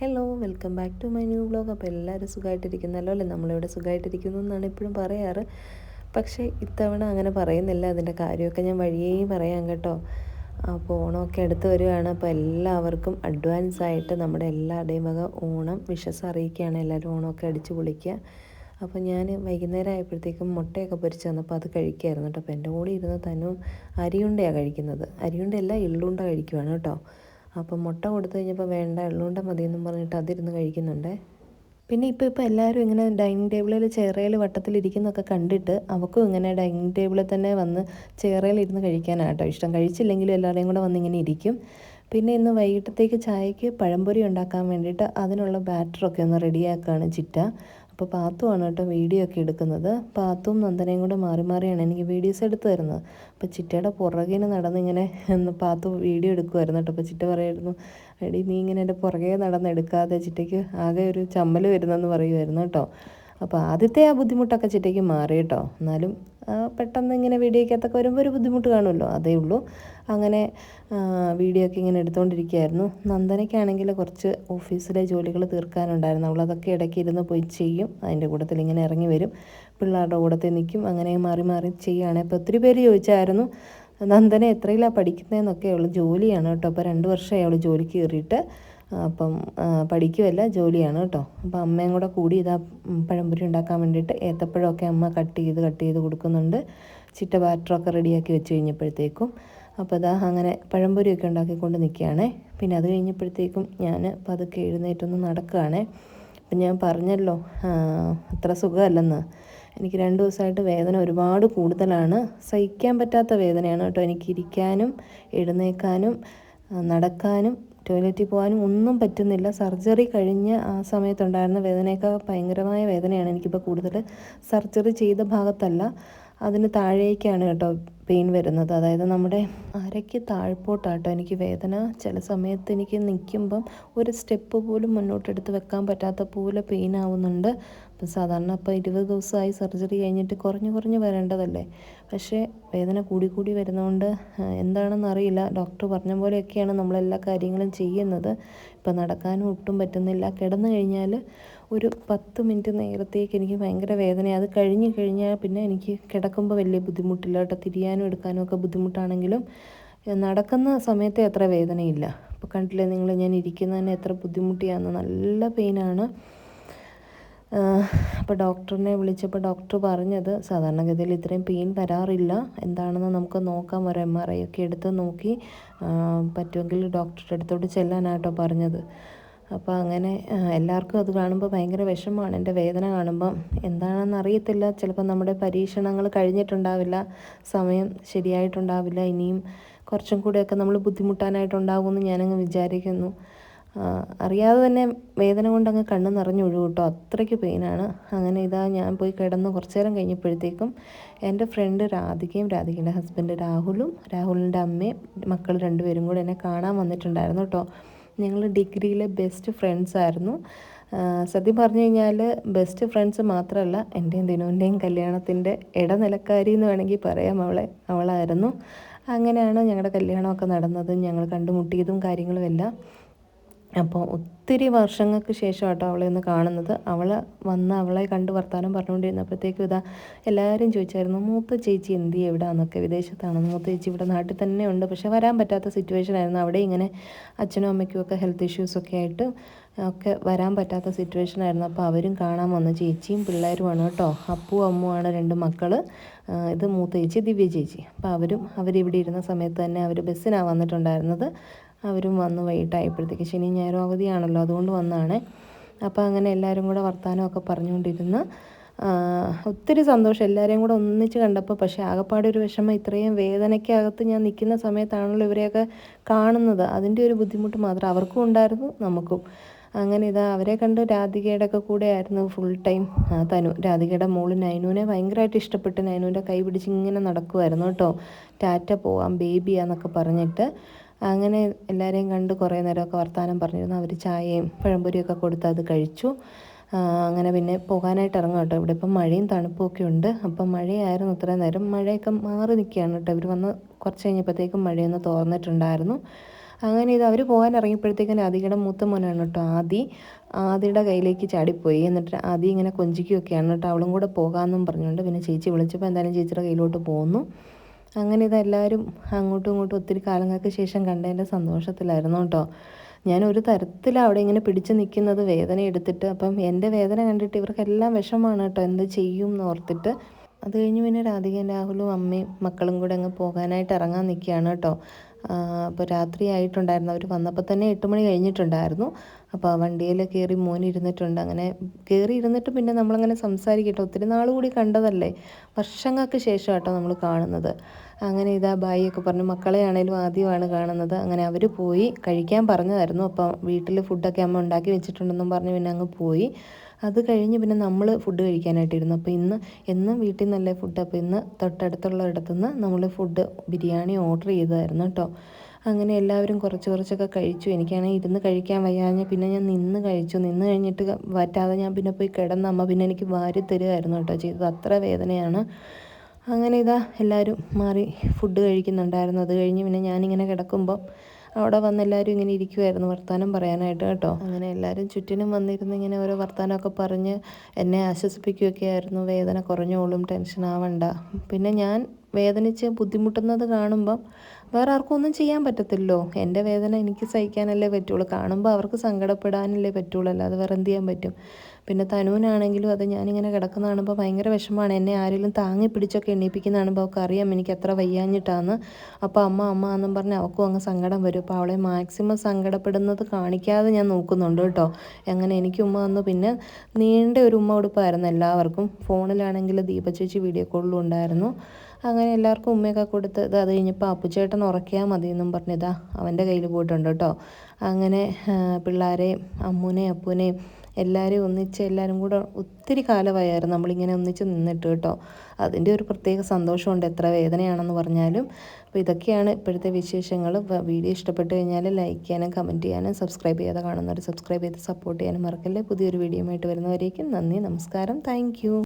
Hello, welcome back to my new vlog. അപ്പോൾ എല്ലാവരും സുഖമായിട്ടിരിക്കുന്നല്ലോ അല്ലേ? നമ്മളിവിടെ സുഖമായിട്ടിരിക്കുന്നു എന്നാണ് എപ്പോഴും പറയാറ്. പക്ഷേ ഇത്തവണ അങ്ങനെ പറയുന്നില്ല. അതിൻ്റെ കാര്യമൊക്കെ ഞാൻ വഴിയേ പറയാം കേട്ടോ. അപ്പോൾ ഓണമൊക്കെ അടുത്ത് വരികയാണ്. അപ്പോൾ എല്ലാവർക്കും അഡ്വാൻസ് ആയിട്ട് നമ്മുടെ എല്ലാവരുടെയും വക ഓണം വിഷസ് അറിയിക്കുകയാണ്. എല്ലാവരും ഓണമൊക്കെ അടിച്ച് പൊളിക്കുക. അപ്പോൾ ഞാൻ വൈകുന്നേരം ആയപ്പോഴത്തേക്കും മുട്ടയൊക്കെ പൊരിച്ച് തന്നപ്പോൾ അത് കഴിക്കുമായിരുന്നു കേട്ടോ. അപ്പോൾ എൻ്റെ കൂടെ ഇരുന്ന് തനും അരിയുണ്ടയാണ് കഴിക്കുന്നത്. അരിയുണ്ടയല്ല, എള്ളുണ്ട കഴിക്കുവാണ് കേട്ടോ. അപ്പം മുട്ട കൊടുത്തു കഴിഞ്ഞപ്പോൾ വേണ്ട, എള്ളുണ്ട മതിയെന്നും പറഞ്ഞിട്ട് അതിരുന്ന് കഴിക്കുന്നുണ്ട്. പിന്നെ ഇപ്പോൾ എല്ലാവരും ഇങ്ങനെ ഡൈനിങ് ടേബിളിൽ ചെയറയിൽ വട്ടത്തിലിരിക്കുന്നതൊക്കെ കണ്ടിട്ട് അവൾക്കും ഇങ്ങനെ ഡൈനിങ് ടേബിളിൽ തന്നെ വന്ന് ചെയറയിലിരുന്ന് കഴിക്കാനാട്ടോ ഇഷ്ടം. കഴിച്ചില്ലെങ്കിലും എല്ലാവരെയും കൂടെ വന്നിങ്ങനെ ഇരിക്കും. പിന്നെ ഇന്ന് വൈകിട്ടത്തേക്ക് ചായക്ക് പഴംപൊരി ഉണ്ടാക്കാൻ വേണ്ടിയിട്ട് അതിനുള്ള ബാറ്ററൊക്കെ ഒന്ന് റെഡിയാക്കുകയാണ് ചിറ്റ. അപ്പോൾ പാത്തുവാണ് കേട്ടോ വീഡിയോ ഒക്കെ എടുക്കുന്നത്. പാത്തും നന്ദനയും കൂടെ മാറി മാറിയാണ് എനിക്ക് വീഡിയോസ് എടുത്തു തരുന്നത്. അപ്പോൾ ചിറ്റയുടെ പുറകിന് നടന്നിങ്ങനെ പാത്തു വീഡിയോ എടുക്കുമായിരുന്നു കേട്ടോ. അപ്പോൾ ചിറ്റ പറയായിരുന്നു, എടി നീ ഇങ്ങനെ എൻ്റെ പുറകെ നടന്നെടുക്കാതെ, ചിറ്റയ്ക്ക് ആകെ ഒരു ചമ്മൽ വരുന്നെന്ന് പറയുമായിരുന്നു കേട്ടോ. അപ്പോൾ ആദ്യത്തെ ആ ബുദ്ധിമുട്ടൊക്കെ ചിറ്റയ്ക്ക് മാറി കേട്ടോ. എന്നാലും പെട്ടെന്ന് ഇങ്ങനെ വീഡിയോയ്ക്കകത്തൊക്കെ വരുമ്പോൾ ഒരു ബുദ്ധിമുട്ട് കാണുമല്ലോ, അതേ ഉള്ളൂ. അങ്ങനെ വീഡിയോ ഒക്കെ ഇങ്ങനെ എടുത്തുകൊണ്ടിരിക്കുകയായിരുന്നു. നന്ദനയ്ക്കാണെങ്കിൽ കുറച്ച് ഓഫീസിലെ ജോലികൾ തീർക്കാനുണ്ടായിരുന്നു. അവളതൊക്കെ ഇടയ്ക്ക് ഇരുന്ന് പോയി ചെയ്യും. അതിൻ്റെ കൂട്ടത്തിൽ ഇങ്ങനെ ഇറങ്ങി വരും, പിള്ളേരുടെ കൂടത്തിൽ നിൽക്കും, അങ്ങനെ മാറി മാറി ചെയ്യുകയാണ്. അപ്പോൾ ഒത്തിരി പേര് ചോദിച്ചായിരുന്നു നന്ദന എത്രയിലാണ് പഠിക്കുന്നതെന്നൊക്കെ. അവൾ ജോലിയാണ് കേട്ടോ. അപ്പോൾ 2 വർഷമായി അവൾ ജോലിക്ക് കയറിയിട്ട്. അപ്പം പഠിക്കുമല്ല, ജോലിയാണ് കേട്ടോ. അപ്പോൾ അമ്മയും കൂടെ കൂടി ഇതാ പഴംപൊരി ഉണ്ടാക്കാൻ വേണ്ടിയിട്ട് ഏത്തപ്പഴമൊക്കെ അമ്മ കട്ട് ചെയ്ത് കൊടുക്കുന്നുണ്ട്. ചിറ്റ ബാറ്ററൊക്കെ റെഡിയാക്കി വെച്ച് കഴിഞ്ഞപ്പോഴത്തേക്കും അപ്പോൾ ഇതാ അങ്ങനെ പഴംപൊരിയൊക്കെ ഉണ്ടാക്കിക്കൊണ്ട് നിൽക്കുകയാണേ. പിന്നെ അത് കഴിഞ്ഞപ്പോഴത്തേക്കും ഞാൻ പതുക്കെ എഴുന്നേറ്റൊന്ന് നടക്കുകയാണേ. അപ്പം ഞാൻ പറഞ്ഞല്ലോ അത്ര സുഖമല്ലെന്ന്. എനിക്ക് 2 ദിവസമായിട്ട് വേദന ഒരുപാട് കൂടുതലാണ്. സഹിക്കാൻ പറ്റാത്ത വേദനയാണ് കേട്ടോ. എനിക്ക് ഇരിക്കാനും എഴുന്നേൽക്കാനും നടക്കാനും ടോയ്ലറ്റിൽ പോകാനും ഒന്നും പറ്റുന്നില്ല. സർജറി കഴിഞ്ഞ് ആ സമയത്തുണ്ടായിരുന്ന വേദനയൊക്കെ ഭയങ്കരമായ വേദനയാണ്. എനിക്കിപ്പോൾ കൂടുതൽ സർജറി ചെയ്ത ഭാഗത്തല്ല, അതിന് താഴേക്കാണ് കേട്ടോ പെയിൻ വരുന്നത്. അതായത് നമ്മുടെ അരയ്ക്ക് താഴ്പോട്ടാട്ടോ എനിക്ക് വേദന. ചില സമയത്ത് എനിക്ക് നിൽക്കുമ്പം ഒരു സ്റ്റെപ്പ് പോലും മുന്നോട്ടെടുത്ത് വെക്കാൻ പറ്റാത്ത പോലെ പെയിൻ ആവുന്നുണ്ട്. അപ്പം സാധാരണ ഇപ്പോൾ 20 ദിവസമായി സർജറി കഴിഞ്ഞിട്ട് കുറഞ്ഞ് വരേണ്ടതല്ലേ. പക്ഷേ വേദന കൂടി വരുന്നതുകൊണ്ട് എന്താണെന്ന് അറിയില്ല. ഡോക്ടർ പറഞ്ഞ പോലെയൊക്കെയാണ് നമ്മളെല്ലാ കാര്യങ്ങളും ചെയ്യുന്നത്. ഇപ്പം നടക്കാനും ഒട്ടും പറ്റുന്നില്ല. കിടന്നു കഴിഞ്ഞാൽ ഒരു 10 മിനിറ്റ് നേരത്തേക്ക് എനിക്ക് ഭയങ്കര വേദന. അത് കഴിഞ്ഞാൽ പിന്നെ എനിക്ക് കിടക്കുമ്പോൾ വലിയ ബുദ്ധിമുട്ടില്ല കേട്ടോ. തിരിയാനും എടുക്കാനും ഒക്കെ ബുദ്ധിമുട്ടാണെങ്കിലും നടക്കുന്ന സമയത്തെ അത്ര വേദനയില്ല. അപ്പോൾ കണ്ടില്ലേ നിങ്ങൾ, ഞാൻ ഇരിക്കുന്നതിന് എത്ര ബുദ്ധിമുട്ടിയാന്ന്. നല്ല പെയിനാണ്. അപ്പോൾ ഡോക്ടറിനെ വിളിച്ചപ്പോൾ ഡോക്ടർ പറഞ്ഞത് സാധാരണഗതിയിൽ ഇത്രയും പെയിൻ വരാറില്ല, എന്താണെന്ന് നമുക്ക് നോക്കാം, ഒരു MRI ഒക്കെ എടുത്ത് നോക്കി പറ്റുമെങ്കിൽ ഡോക്ടറുടെ അടുത്തോട്ട് ചെല്ലാനാട്ടോ പറഞ്ഞത്. അപ്പോൾ അങ്ങനെ എല്ലാവർക്കും അത് കാണുമ്പോൾ ഭയങ്കര വിഷമമാണ്. എൻ്റെ വേദന കാണുമ്പം എന്താണെന്ന് അറിയത്തില്ല. ചിലപ്പോൾ നമ്മുടെ പരീക്ഷണങ്ങൾ കഴിഞ്ഞിട്ടുണ്ടാവില്ല, സമയം ശരിയായിട്ടുണ്ടാവില്ല, ഇനിയും കുറച്ചും കൂടെയൊക്കെ നമ്മൾ ബുദ്ധിമുട്ടാനായിട്ടുണ്ടാകുമെന്ന് ഞാനങ്ങ് വിചാരിക്കുന്നു. അറിയാതെ തന്നെ വേദന കൊണ്ടങ്ങ് കണ്ണ് നിറഞ്ഞൊഴുകും കേട്ടോ, അത്രയ്ക്ക് പെയിനാണ്. അങ്ങനെ ഇതാ ഞാൻ പോയി കിടന്ന് കുറച്ച് നേരം കഴിഞ്ഞപ്പോഴത്തേക്കും എൻ്റെ ഫ്രണ്ട് രാധികയും രാധികയുടെ ഹസ്ബൻഡ് രാഹുലിൻ്റെ അമ്മയും മക്കൾ 2 പേരും കൂടെ എന്നെ കാണാൻ വന്നിട്ടുണ്ടായിരുന്നു കേട്ടോ. ഞങ്ങൾ ഡിഗ്രിയിലെ ബെസ്റ്റ് ഫ്രണ്ട്സ് ആയിരുന്നു. സത്യം പറഞ്ഞു കഴിഞ്ഞാൽ ബെസ്റ്റ് ഫ്രണ്ട്സ് മാത്രമല്ല, എൻ്റെയും ദിനുവിൻ്റെയും കല്യാണത്തിൻ്റെ ഇടനിലക്കാരി എന്ന് വേണമെങ്കിൽ പറയാം. അവളായിരുന്നു. അങ്ങനെയാണ് ഞങ്ങളുടെ കല്യാണമൊക്കെ നടന്നത്, ഞങ്ങൾ കണ്ടുമുട്ടിയതും കാര്യങ്ങളും എല്ലാം. അപ്പോൾ ഒത്തിരി വർഷങ്ങൾക്ക് ശേഷം കേട്ടോ അവളെ ഒന്ന് കാണുന്നത്. അവളെ കണ്ട് വർത്താനം പറഞ്ഞുകൊണ്ടിരുന്നപ്പോഴത്തേക്കും ഇതാ എല്ലാവരും ചോദിച്ചായിരുന്നു, മൂത്ത ചേച്ചി എവിടെയാണെന്നൊക്കെ. വിദേശത്താണ് മൂത്ത ചേച്ചി, ഇവിടെ നാട്ടിൽ തന്നെ ഉണ്ട്, പക്ഷെ വരാൻ പറ്റാത്ത സിറ്റുവേഷൻ ആയിരുന്നു. അവിടെ ഇങ്ങനെ അച്ഛനും അമ്മയ്ക്കും ഒക്കെ ഹെൽത്ത് ഇഷ്യൂസൊക്കെ ആയിട്ട് ഒക്കെ വരാൻ പറ്റാത്ത സിറ്റുവേഷൻ ആയിരുന്നു. അപ്പോൾ അവരും കാണാൻ വന്നു, ചേച്ചിയും പിള്ളേരുമാണ് കേട്ടോ. അപ്പുവും അമ്മുവാണ് 2 മക്കൾ. ഇത് മൂത്ത ചേച്ചി ദിവ്യ ചേച്ചി. അപ്പോൾ അവരിവിടെ ഇരുന്ന സമയത്ത് തന്നെ അവർ ബസ്സിനാണ് വന്നിട്ടുണ്ടായിരുന്നത്. അവരും വന്ന് വൈകിട്ടായപ്പോഴത്തേക്ക്, ശനി ഞായറും അവധിയാണല്ലോ, അതുകൊണ്ട് വന്നതാണ്. അപ്പോൾ അങ്ങനെ എല്ലാവരും കൂടെ വർത്തമാനമൊക്കെ പറഞ്ഞുകൊണ്ടിരുന്ന് ഒത്തിരി സന്തോഷം എല്ലാവരെയും കൂടെ ഒന്നിച്ച് കണ്ടപ്പോൾ. പക്ഷേ ആകെപ്പാടെ ഒരു വിഷമം, ഇത്രയും വേദനയ്ക്കകത്ത് ഞാൻ നിൽക്കുന്ന സമയത്താണല്ലോ ഇവരെയൊക്കെ കാണുന്നത്. അതിൻ്റെ ഒരു ബുദ്ധിമുട്ട് മാത്രം അവർക്കും ഉണ്ടായിരുന്നു, നമുക്കും. അങ്ങനെ ഇതാ അവരെ കണ്ട് രാധികയുടെ ഒക്കെ കൂടെ ആയിരുന്നു ഫുൾ ടൈം. രാധികയുടെ മോള് നൈനുവിനെ ഭയങ്കരമായിട്ട് ഇഷ്ടപ്പെട്ട് നൈനുവിൻ്റെ കൈ പിടിച്ച് ഇങ്ങനെ നടക്കുമായിരുന്നു കേട്ടോ. ടാറ്റ പോവാം ബേബിയാന്നൊക്കെ പറഞ്ഞിട്ട്. അങ്ങനെ എല്ലാവരെയും കണ്ട് കുറേ നേരമൊക്കെ വർത്തമാനം പറഞ്ഞിരുന്നു. അവർ ചായയും പഴംപൊരിയൊക്കെ കൊടുത്ത് അത് കഴിച്ചു. അങ്ങനെ പിന്നെ പോകാനായിട്ട് ഇറങ്ങും കേട്ടോ. ഇവിടെ ഇപ്പം മഴയും തണുപ്പും ഒക്കെ ഉണ്ട്. അപ്പം മഴയായിരുന്നു ഇത്രയും നേരം. മഴയൊക്കെ മാറി നിൽക്കുകയാണ് കേട്ടോ. ഇവർ വന്ന് കുറച്ച് കഴിഞ്ഞപ്പോഴത്തേക്കും മഴയൊന്ന് തോർന്നിട്ടുണ്ടായിരുന്നു. അങ്ങനെ ഇത് അവർ പോകാൻ ഇറങ്ങിയപ്പോഴത്തേക്കും രാധികയുടെ മൂത്ത മോനാണ് കേട്ടോ ആദിയുടെ കയ്യിലേക്ക് ചാടിപ്പോയി. എന്നിട്ട് ആദി ഇങ്ങനെ കൊഞ്ചിക്കുകയൊക്കെയാണ് കേട്ടോ, അവളും കൂടെ പോകാമെന്നും പറഞ്ഞുകൊണ്ട്. പിന്നെ ചേച്ചി വിളിച്ചപ്പോൾ എന്തായാലും ചേച്ചിയുടെ കയ്യിലോട്ട് പോന്നു. അങ്ങനെ ഇതെല്ലാവരും അങ്ങോട്ടും ഇങ്ങോട്ടും ഒത്തിരി കാലങ്ങൾക്ക് ശേഷം കണ്ടതിൻ്റെ സന്തോഷത്തിലായിരുന്നു കേട്ടോ. ഞാൻ ഒരു തരത്തിൽ അവിടെ ഇങ്ങനെ പിടിച്ച് നിൽക്കുന്നത് വേദന എടുത്തിട്ട്, അപ്പം എൻ്റെ വേദന കണ്ടിട്ട് ഇവർക്കെല്ലാം വിഷമമാണ് കേട്ടോ, എന്ത് ചെയ്യും എന്ന് ഓർത്തിട്ട്. അത് കഴിഞ്ഞ് പിന്നെ രാധികയും രാഹുലും അമ്മയും മക്കളും കൂടെ അങ്ങ് പോകാനായിട്ട് ഇറങ്ങാൻ നിൽക്കുകയാണ് കേട്ടോ. അപ്പോൾ രാത്രി ആയിട്ടുണ്ടായിരുന്നു, അവർ വന്നപ്പോൾ തന്നെ 8 മണി കഴിഞ്ഞിട്ടുണ്ടായിരുന്നു. അപ്പോൾ ആ വണ്ടിയിൽ കയറി മോൻ ഇരുന്നിട്ടുണ്ട്. അങ്ങനെ കയറി ഇരുന്നിട്ട് പിന്നെ നമ്മളങ്ങനെ സംസാരിക്കട്ടെ, ഒത്തിരി നാൾ കൂടി കണ്ടതല്ലേ, വർഷങ്ങൾക്ക് ശേഷം കേട്ടോ നമ്മൾ കാണുന്നത്. അങ്ങനെ ഇതാ ബായി ഒക്കെ പറഞ്ഞു, മക്കളെ ആണേലും ആദ്യമാണ് കാണുന്നത്. അങ്ങനെ അവർ പോയി കഴിക്കാൻ പറഞ്ഞതായിരുന്നു. അപ്പം വീട്ടിൽ ഫുഡൊക്കെ അമ്മ ഉണ്ടാക്കി വെച്ചിട്ടുണ്ടെന്നും പറഞ്ഞ് പിന്നെ അങ്ങ് പോയി. അത് കഴിഞ്ഞ് പിന്നെ നമ്മൾ ഫുഡ് കഴിക്കാനായിട്ടിരുന്നു. അപ്പോൾ ഇന്ന് എന്നും വീട്ടിൽ നിന്നല്ലേ ഫുഡ്, അപ്പോൾ ഇന്ന് തൊട്ടടുത്തുള്ള ഇടത്തുനിന്ന് നമ്മൾ ഫുഡ് ബിരിയാണി ഓർഡർ ചെയ്തതായിരുന്നു കേട്ടോ. അങ്ങനെ എല്ലാവരും കുറച്ചൊക്കെ കഴിച്ചു. എനിക്കാണെങ്കിൽ ഇരുന്ന് കഴിക്കാൻ വയ്യാഞ്ഞ് പിന്നെ ഞാൻ നിന്ന് കഴിച്ചു. നിന്ന് കഴിഞ്ഞിട്ട് പറ്റാതെ ഞാൻ പിന്നെ പോയി കിടന്ന അമ്മ പിന്നെ എനിക്ക് വാരി തരുമായിരുന്നു കേട്ടോ ചെയ്തത്, അത്ര വേദനയാണ്. അങ്ങനെ ഇതാ എല്ലാവരും മാറി ഫുഡ് കഴിക്കുന്നുണ്ടായിരുന്നു. അത് കഴിഞ്ഞ് പിന്നെ ഞാനിങ്ങനെ കിടക്കുമ്പോൾ അവിടെ വന്ന് എല്ലാവരും ഇങ്ങനെ ഇരിക്കുമായിരുന്നു വർത്തമാനം പറയാനായിട്ട് കേട്ടോ. അങ്ങനെ എല്ലാവരും ചുറ്റിനും വന്നിരുന്ന് ഇങ്ങനെ ഓരോ വർത്തമാനമൊക്കെ പറഞ്ഞ് എന്നെ ആശ്വസിപ്പിക്കുകയൊക്കെ ആയിരുന്നു. വേദന കുറഞ്ഞോളും, ടെൻഷൻ ആവണ്ട. പിന്നെ ഞാൻ വേദനിച്ച് ബുദ്ധിമുട്ടുന്നത് കാണുമ്പം വേറെ ആർക്കും ഒന്നും ചെയ്യാൻ പറ്റത്തില്ലല്ലോ. എൻ്റെ വേദന എനിക്ക് സഹിക്കാനല്ലേ പറ്റുള്ളൂ, കാണുമ്പോൾ അവർക്ക് സങ്കടപ്പെടാനല്ലേ പറ്റുള്ളൂ, അല്ലാതെ വേറെ എന്ത് ചെയ്യാൻ പറ്റും. പിന്നെ തനുവിനാണെങ്കിലും അത് ഞാനിങ്ങനെ കിടക്കുന്ന കാണുമ്പോൾ ഭയങ്കര വിഷമമാണ്. എന്നെ ആരെങ്കിലും താങ്ങി പിടിച്ചൊക്കെ എണീപ്പിക്കുന്ന കാണുമ്പോൾ അവൾക്ക് അറിയാം എനിക്ക് എത്ര വയ്യാഞ്ഞിട്ടാന്ന്. അപ്പോൾ അമ്മ എന്നും പറഞ്ഞ് അവൾക്കും അങ്ങ് സങ്കടം വരും. അപ്പോൾ അവളെ മാക്സിമം സങ്കടപ്പെടുന്നത് കാണിക്കാതെ ഞാൻ നോക്കുന്നുണ്ട് കേട്ടോ. അങ്ങനെ എനിക്ക് ഉമ്മ വന്നു. പിന്നെ നീണ്ട ഒരു ഉമ്മ കൊടുപ്പായിരുന്നു എല്ലാവർക്കും. ഫോണിലാണെങ്കിൽ ദീപ ചേച്ചി വീഡിയോ കോളിലും ഉണ്ടായിരുന്നു. അങ്ങനെ എല്ലാവർക്കും ഉമ്മയൊക്കെ കൊടുത്ത് അത് കഴിഞ്ഞപ്പോൾ അപ്പുച്ചേട്ടൻ ഉറക്കിയാൽ മതി എന്നും പറഞ്ഞിതാ അവൻ്റെ കയ്യിൽ പോയിട്ടുണ്ട് കേട്ടോ. അങ്ങനെ പിള്ളേരെയും അമ്മൂനെയും അപ്പൂനെയും എല്ലാവരെയും ഒന്നിച്ച് എല്ലാവരും കൂടെ ഒത്തിരി കാലമായിരുന്നു നമ്മളിങ്ങനെ ഒന്നിച്ച് നിന്നിട്ട് കേട്ടോ. അതിൻ്റെ ഒരു പ്രത്യേക സന്തോഷമുണ്ട്, എത്ര വേദനയാണെന്ന് പറഞ്ഞാലും. അപ്പോൾ ഇതൊക്കെയാണ് ഇപ്പോഴത്തെ വിശേഷങ്ങൾ. വീഡിയോ ഇഷ്ടപ്പെട്ട് കഴിഞ്ഞാൽ ലൈക്ക് ചെയ്യാനും കമൻറ്റ് ചെയ്യാനും സബ്സ്ക്രൈബ് ചെയ്യാതെ കാണുന്നവർ സബ്സ്ക്രൈബ് ചെയ്ത് സപ്പോർട്ട് ചെയ്യാനും മറക്കല്ലേ. പുതിയൊരു വീഡിയോ ആയിട്ട് വരുന്നവരേക്കും നന്ദി, നമസ്കാരം, താങ്ക് യു.